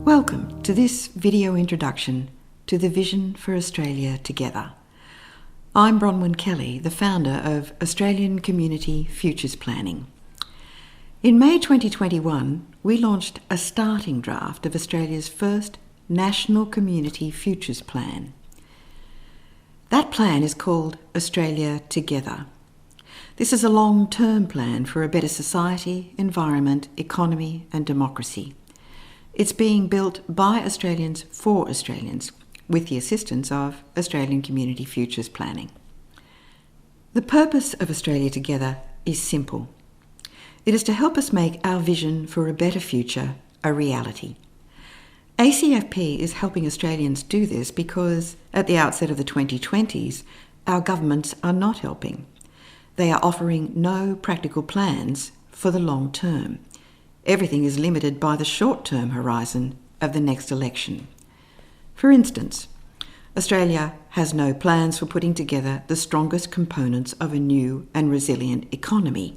Welcome to this video introduction to the Vision for Australia Together. I'm Bronwyn Kelly, the founder of Australian Community Futures Planning. In May 2021, we launched a starting draft of Australia's first National Community Futures Plan. That plan is called Australia Together. This is a long-term plan for a better society, environment, economy and democracy. It's being built by Australians for Australians, with the assistance of Australian Community Futures Planning. The purpose of Australia Together is simple. It is to help us make our vision for a better future a reality. ACFP is helping Australians do this because, at the outset of the 2020s, our governments are not helping. They are offering no practical plans for the long term. Everything is limited by the short-term horizon of the next election. For instance, Australia has no plans for putting together the strongest components of a new and resilient economy.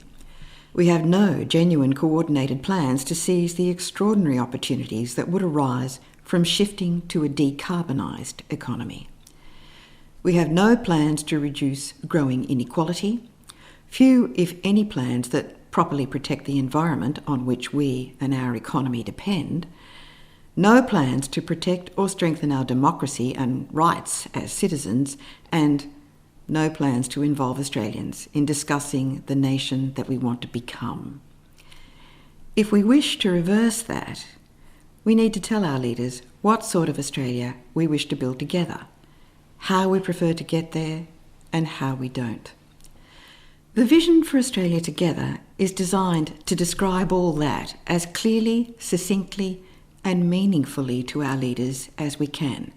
We have no genuine coordinated plans to seize the extraordinary opportunities that would arise from shifting to a decarbonised economy. We have no plans to reduce growing inequality, few, if any, plans that properly protect the environment on which we and our economy depend, no plans to protect or strengthen our democracy and rights as citizens, and no plans to involve Australians in discussing the nation that we want to become. If we wish to reverse that, we need to tell our leaders what sort of Australia we wish to build together, how we prefer to get there, and how we don't. The Vision for Australia Together is designed to describe all that as clearly, succinctly and meaningfully to our leaders as we can,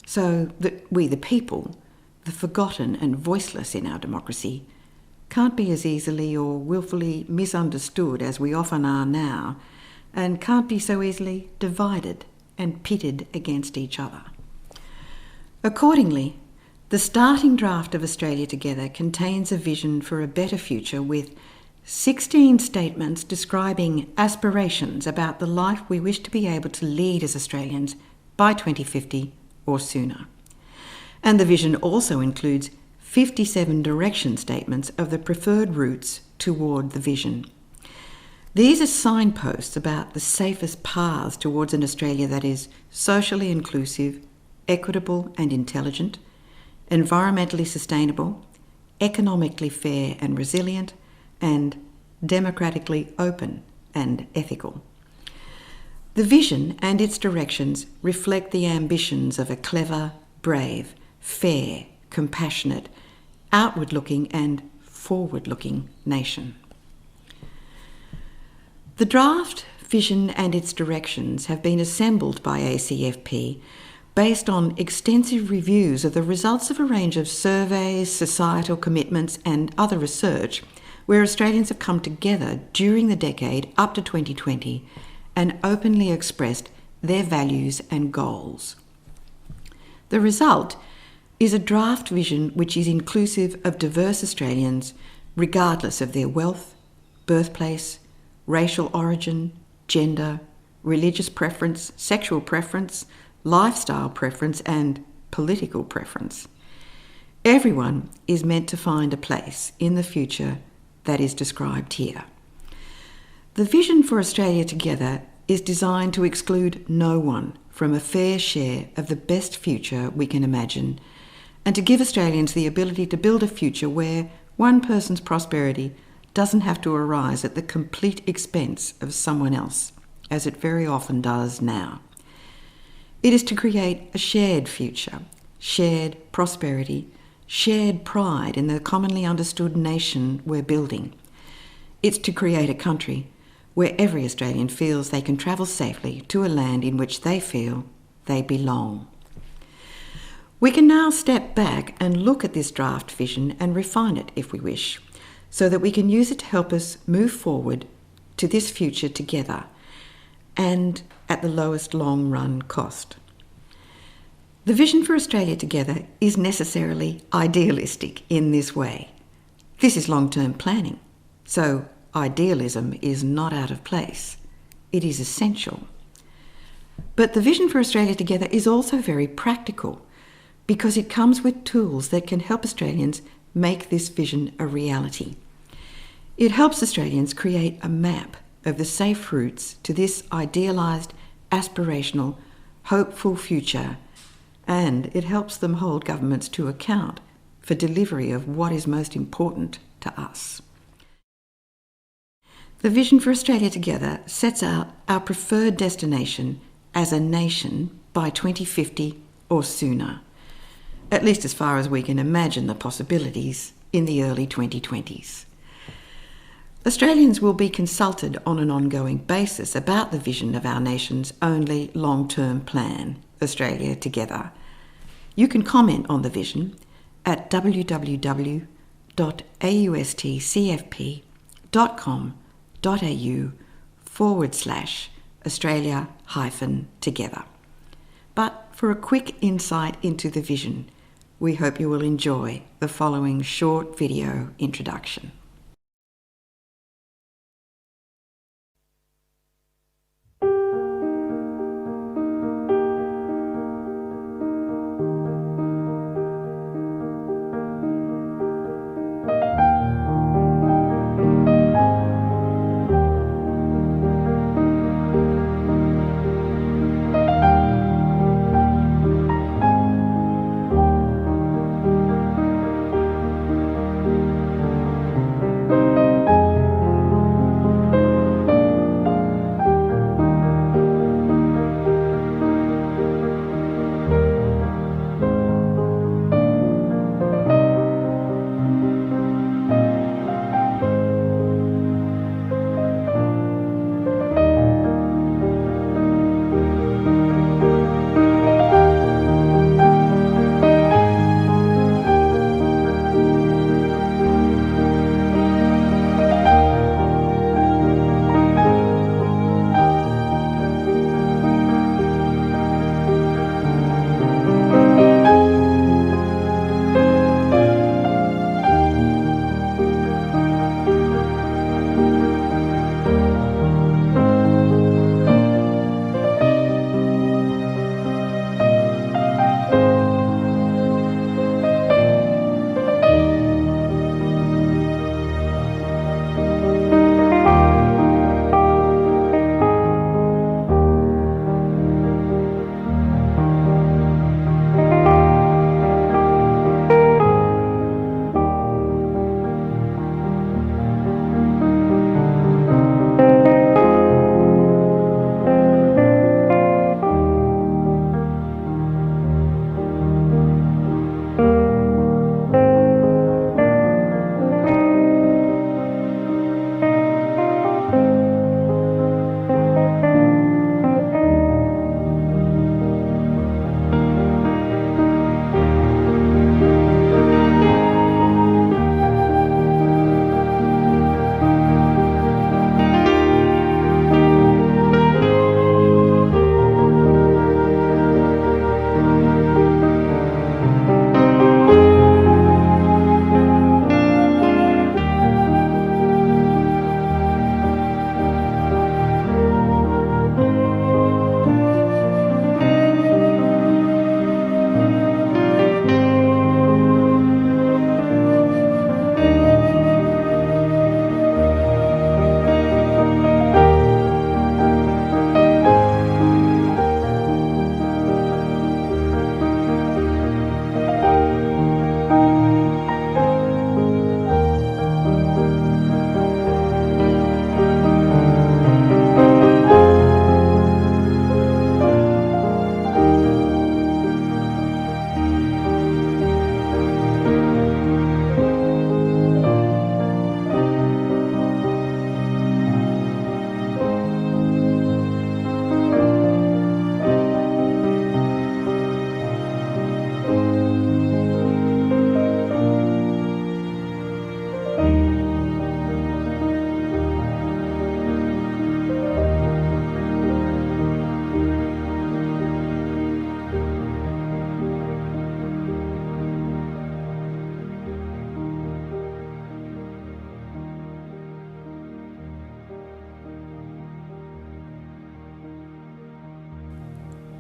so that we, the people, the forgotten and voiceless in our democracy, can't be as easily or willfully misunderstood as we often are now, and can't be so easily divided and pitted against each other. Accordingly, the starting draft of Australia Together contains a vision for a better future with 16 statements describing aspirations about the life we wish to be able to lead as Australians by 2050 or sooner. And the vision also includes 57 direction statements of the preferred routes toward the vision. These are signposts about the safest paths towards an Australia that is socially inclusive, equitable and intelligent, environmentally sustainable, economically fair and resilient, and democratically open and ethical. The vision and its directions reflect the ambitions of a clever, brave, fair, compassionate, outward-looking and forward-looking nation. The draft vision and its directions have been assembled by ACFP based on extensive reviews of the results of a range of surveys, societal commitments and other research where Australians have come together during the decade up to 2020 and openly expressed their values and goals. The result is a draft vision which is inclusive of diverse Australians regardless of their wealth, birthplace, racial origin, gender, religious preference, sexual preference, lifestyle preference and political preference. Everyone is meant to find a place in the future that is described here. The Vision for Australia Together is designed to exclude no one from a fair share of the best future we can imagine, and to give Australians the ability to build a future where one person's prosperity doesn't have to arise at the complete expense of someone else, as it very often does now. It is to create a shared future, shared prosperity, shared pride in the commonly understood nation we're building. It's to create a country where every Australian feels they can travel safely to a land in which they feel they belong. We can now step back and look at this draft vision and refine it if we wish, so that we can use it to help us move forward to this future together and at the lowest long-run cost. The Vision for Australia Together is necessarily idealistic in this way. This is long-term planning, so idealism is not out of place. It is essential. But the Vision for Australia Together is also very practical because it comes with tools that can help Australians make this vision a reality. It helps Australians create a map of the safe routes to this idealised, aspirational, hopeful future, and it helps them hold governments to account for delivery of what is most important to us. The Vision for Australia Together sets out our preferred destination as a nation by 2050 or sooner, at least as far as we can imagine the possibilities in the early 2020s. Australians will be consulted on an ongoing basis about the vision of our nation's only long-term plan, Australia Together. You can comment on the vision at www.austcfp.com.au/Australia-Together. But for a quick insight into the vision, we hope you will enjoy the following short video introduction.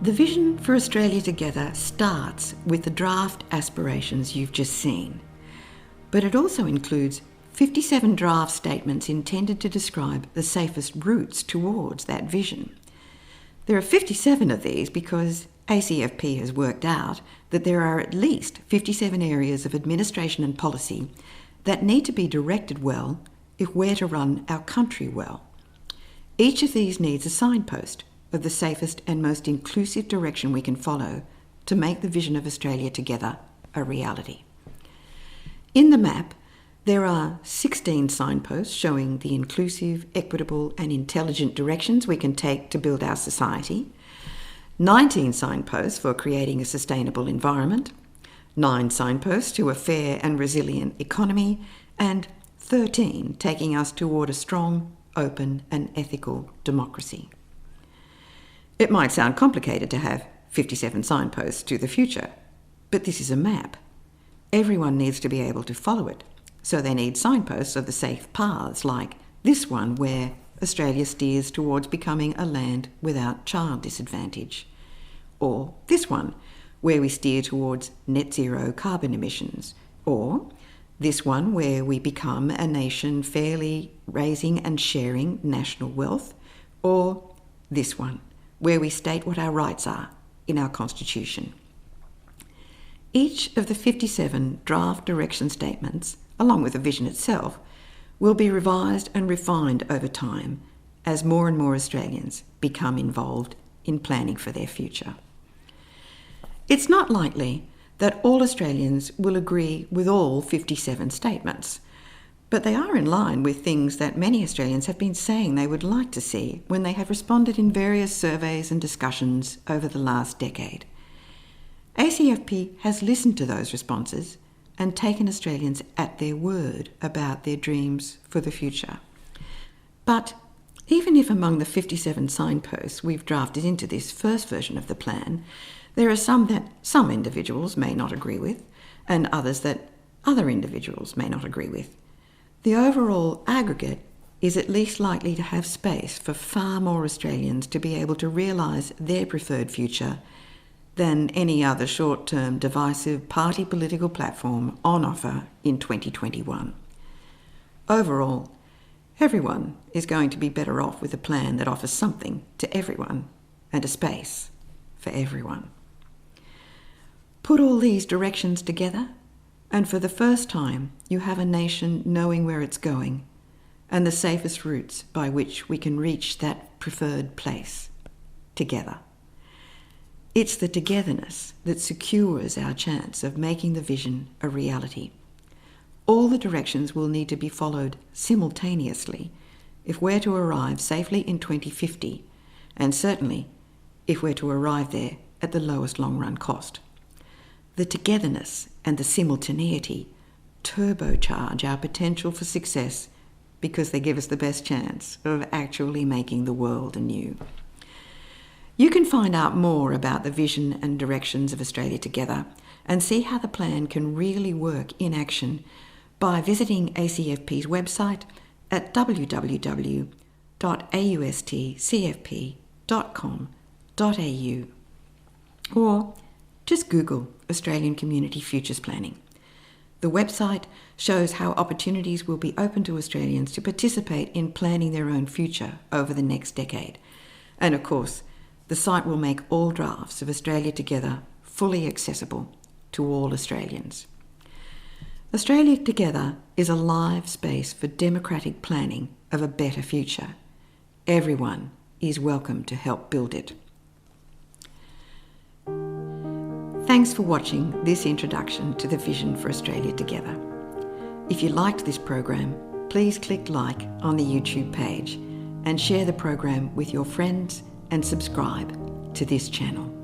The Vision for Australia Together starts with the draft aspirations you've just seen, but it also includes 57 draft statements intended to describe the safest routes towards that vision. There are 57 of these because ACFP has worked out that there are at least 57 areas of administration and policy that need to be directed well if we're to run our country well. Each of these needs a signpost of the safest and most inclusive direction we can follow to make the Vision of Australia Together a reality. In the map, there are 16 signposts showing the inclusive, equitable and intelligent directions we can take to build our society, 19 signposts for creating a sustainable environment, 9 signposts to a fair and resilient economy, and 13 taking us toward a strong, open and ethical democracy. It might sound complicated to have 57 signposts to the future, but this is a map. Everyone needs to be able to follow it, so they need signposts of the safe paths like this one where Australia steers towards becoming a land without child disadvantage, or this one where we steer towards net zero carbon emissions, or this one where we become a nation fairly raising and sharing national wealth, or this one where we state what our rights are in our Constitution. Each of the 57 draft direction statements, along with the vision itself, will be revised and refined over time as more and more Australians become involved in planning for their future. It's not likely that all Australians will agree with all 57 statements, but they are in line with things that many Australians have been saying they would like to see when they have responded in various surveys and discussions over the last decade. ACFP has listened to those responses and taken Australians at their word about their dreams for the future. But even if among the 57 signposts we've drafted into this first version of the plan, there are some that some individuals may not agree with, and others that other individuals may not agree with, the overall aggregate is at least likely to have space for far more Australians to be able to realise their preferred future than any other short-term divisive party political platform on offer in 2021. Overall, everyone is going to be better off with a plan that offers something to everyone and a space for everyone. Put all these directions together, and for the first time you have a nation knowing where it's going and the safest routes by which we can reach that preferred place together. It's the togetherness that secures our chance of making the vision a reality. All the directions will need to be followed simultaneously if we're to arrive safely in 2050, and certainly if we're to arrive there at the lowest long-run cost. The togetherness and the simultaneity turbocharge our potential for success because they give us the best chance of actually making the world anew. You can find out more about the vision and directions of Australia Together and see how the plan can really work in action by visiting ACFP's website at www.austcfp.com.au, or just Google Australian Community Futures Planning. The website shows how opportunities will be open to Australians to participate in planning their own future over the next decade. And of course, the site will make all drafts of Australia Together fully accessible to all Australians. Australia Together is a live space for democratic planning of a better future. Everyone is welcome to help build it. Thanks for watching this introduction to the Vision for Australia Together. If you liked this program, please click like on the YouTube page and share the program with your friends and subscribe to this channel.